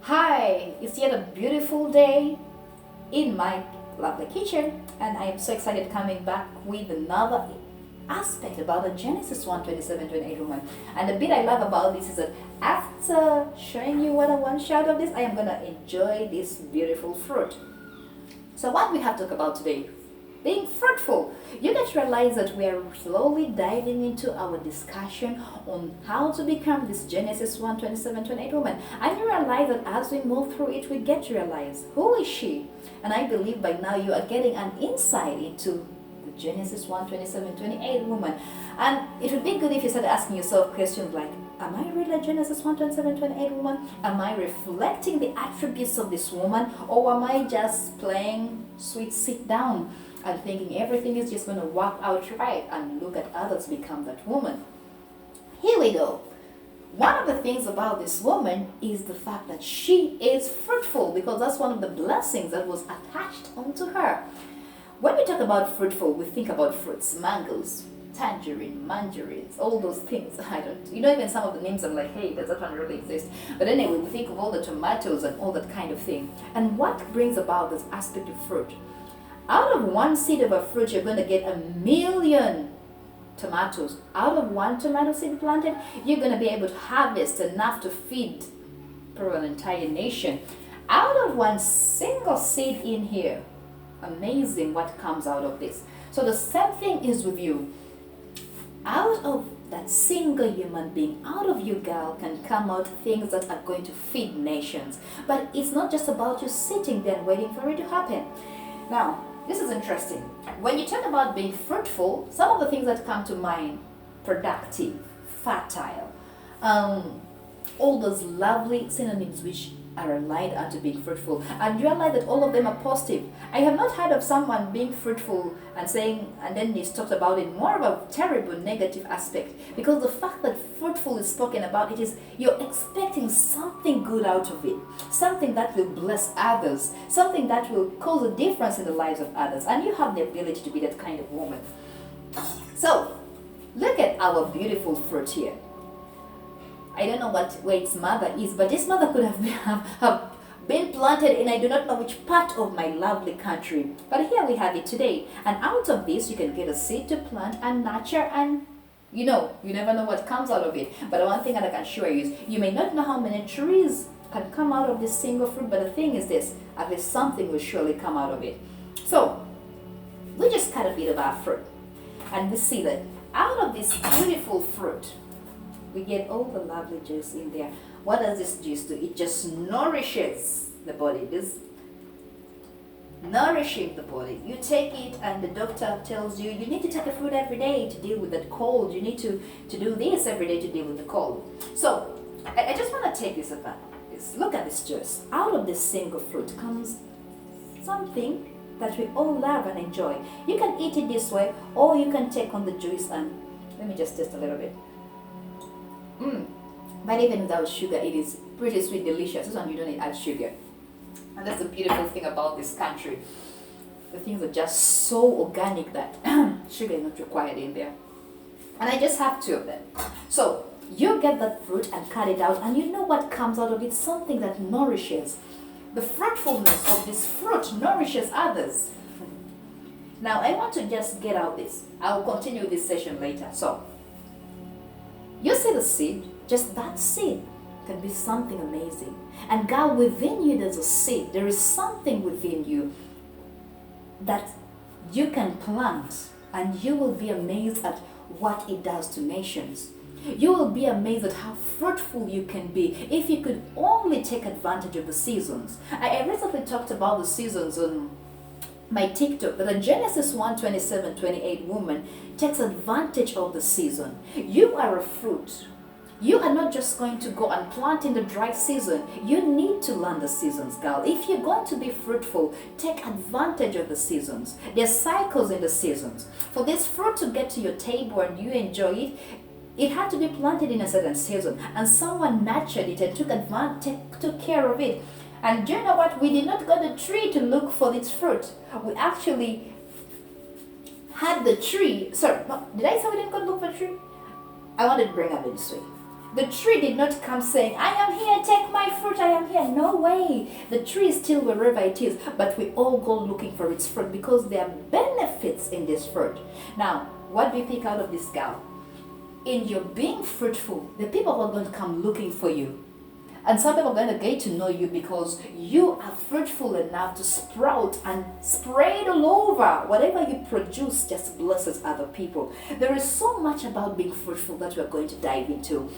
Hi, it's yet a beautiful day in my lovely kitchen, and I am so excited coming back with another aspect about the Genesis 1:27-28 woman. And the bit I love about this is that after showing you what I want to out of this, I am gonna enjoy this beautiful fruit. So what we have to talk about today, being fruitful. You get to realize that we are slowly diving into our discussion on how to become this Genesis 1:27-28 woman. And you realize that as we move through it, we get to realize who is she. And I believe by now you are getting an insight into the Genesis 1:27-28 woman. And it would be good if you started asking yourself questions like, am I really a Genesis 1:27-28 woman? Am I reflecting the attributes of this woman? Or am I just playing sweet sit down and thinking everything is just going to work out right and look at others become that woman? Here we go. One of the things about this woman is the fact that she is fruitful, because that's one of the blessings that was attached onto her. When we talk about fruitful, we think about fruits, mangoes, tangerine, mandarins, all those things. Even some of the names I'm like, hey, does that one really exist? But anyway, we think of all the tomatoes and all that kind of thing. And what brings about this aspect of fruit? Out of one seed of a fruit, you're going to get 1,000,000 tomatoes. Out of one tomato seed planted, you're going to be able to harvest enough to feed probably an entire nation. Out of one single seed in here, amazing what comes out of this. So the same thing is with you. Out of that single human being, out of you, girl, can come out things that are going to feed nations. But it's not just about you sitting there and waiting for it to happen. Now, this is interesting. When you talk about being fruitful, some of the things that come to mind: productive, fertile, all those lovely synonyms which are aligned unto being fruitful. And you realize that all of them are positive. I have not heard of someone being fruitful and saying, and then he's talked about it more of a terrible negative aspect. Because the fact that fruitful is spoken about, it is you're expecting something good out of it, something that will bless others, something that will cause a difference in the lives of others. And you have the ability to be that kind of woman. So, look at our beautiful fruit here. I don't know where its mother is, but this mother could have been planted in I do not know which part of my lovely country. But here we have it today. And out of this, you can get a seed to plant and nurture, and you never know what comes out of it. But one thing that I can assure you is you may not know how many trees can come out of this single fruit, but the thing is this, at least something will surely come out of it. So, we just cut a bit of our fruit, and we see that out of this beautiful fruit, we get all the lovely juice in there. What does this juice do? It just nourishes the body. This nourishing the body. You take it and the doctor tells you, you need to take a fruit every day to deal with that cold. You need to do this every day to deal with the cold. So, I just want to take this about this. Look at this juice. Out of this single fruit comes something that we all love and enjoy. You can eat it this way, or you can take on the juice and, let me just taste a little bit. But even without sugar, it is pretty sweet, delicious. This one you don't need add sugar. And that's the beautiful thing about this country. The things are just so organic that sugar is not required in there. And I just have 2 of them. So you get that fruit and cut it out, and you know what comes out of it? Something that nourishes. The fruitfulness of this fruit nourishes others. Now I want to just get out this. I'll continue this session later. So you see the seed, just that seed can be something amazing. And God, within you there's a seed. There is something within you that you can plant, and you will be amazed at what it does to nations. You will be amazed at how fruitful you can be if you could only take advantage of the seasons. I recently talked about the seasons on my TikTok, that a Genesis 1:27-28 woman takes advantage of the season. You are a fruit. You are not just going to go and plant in the dry season. You need to learn the seasons, girl. If you're going to be fruitful, take advantage of the seasons. There's cycles in the seasons. For this fruit to get to your table and you enjoy it, it had to be planted in a certain season, and someone nurtured it and took care of it. And do you know what? We did not go to the tree to look for its fruit. We actually had the tree. Sorry, no, did I say we didn't go look for the tree? I wanted to bring up this way. The tree did not come saying, I am here, take my fruit, I am here. No, No way. The tree is still wherever it is, but we all go looking for its fruit because there are benefits in this fruit. Now, what do you pick out of this gal? In your being fruitful, the people are going to come looking for you. And some people are going to get to know you because you are fruitful enough to sprout and spread all over. Whatever you produce just blesses other people. There is so much about being fruitful that we're going to dive into.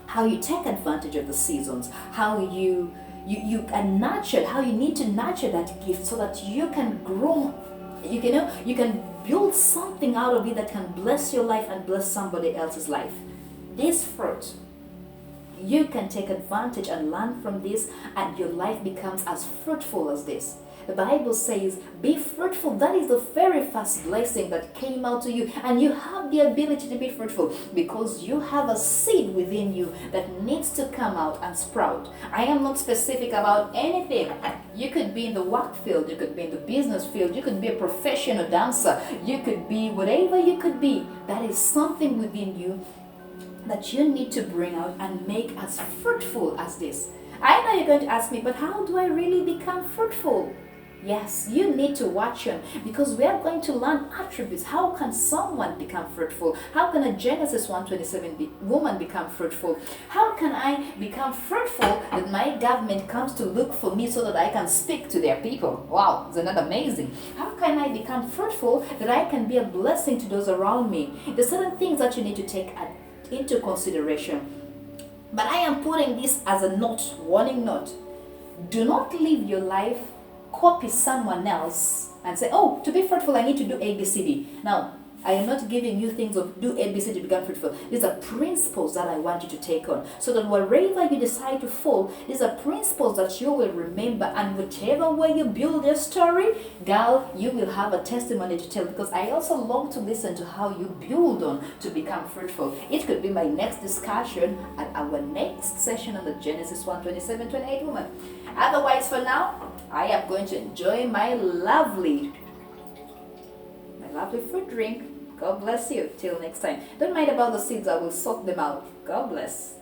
How you take advantage of the seasons, how you can nurture, how you need to nurture that gift so that you can grow, you can build something out of it that can bless your life and bless somebody else's life. This fruit, you can take advantage and learn from this, and your life becomes as fruitful as this. The Bible says, be fruitful. That is the very first blessing that came out to you. And you have the ability to be fruitful because you have a seed within you that needs to come out and sprout. I am not specific about anything. You could be in the work field. You could be in the business field. You could be a professional dancer. You could be whatever you could be. That is something within you that you need to bring out and make as fruitful as this. I know you're going to ask me, but how do I really become fruitful? Yes, you need to watch on because we are going to learn attributes. How can someone become fruitful? How can a Genesis 1:27 woman become fruitful? How can I become fruitful that my government comes to look for me so that I can speak to their people? Wow, isn't that amazing? How can I become fruitful that I can be a blessing to those around me? There's certain things that you need to take into consideration. But I am putting this as a note, warning note. Do not live your life copy someone else and say, oh, to be fruitful, I need to do ABCD. Now, I am not giving you things of do ABCD to become fruitful. These are principles that I want you to take on so that wherever you decide to fall, these are principles that you will remember, and whichever way you build your story, girl, you will have a testimony to tell, because I also long to listen to how you build on to become fruitful. It could be my next discussion at our next session on the Genesis 1:27-28 woman. Otherwise, for now, I am going to enjoy my lovely fruit drink. God bless you. Till next time. Don't mind about the seeds. I will sort them out. God bless.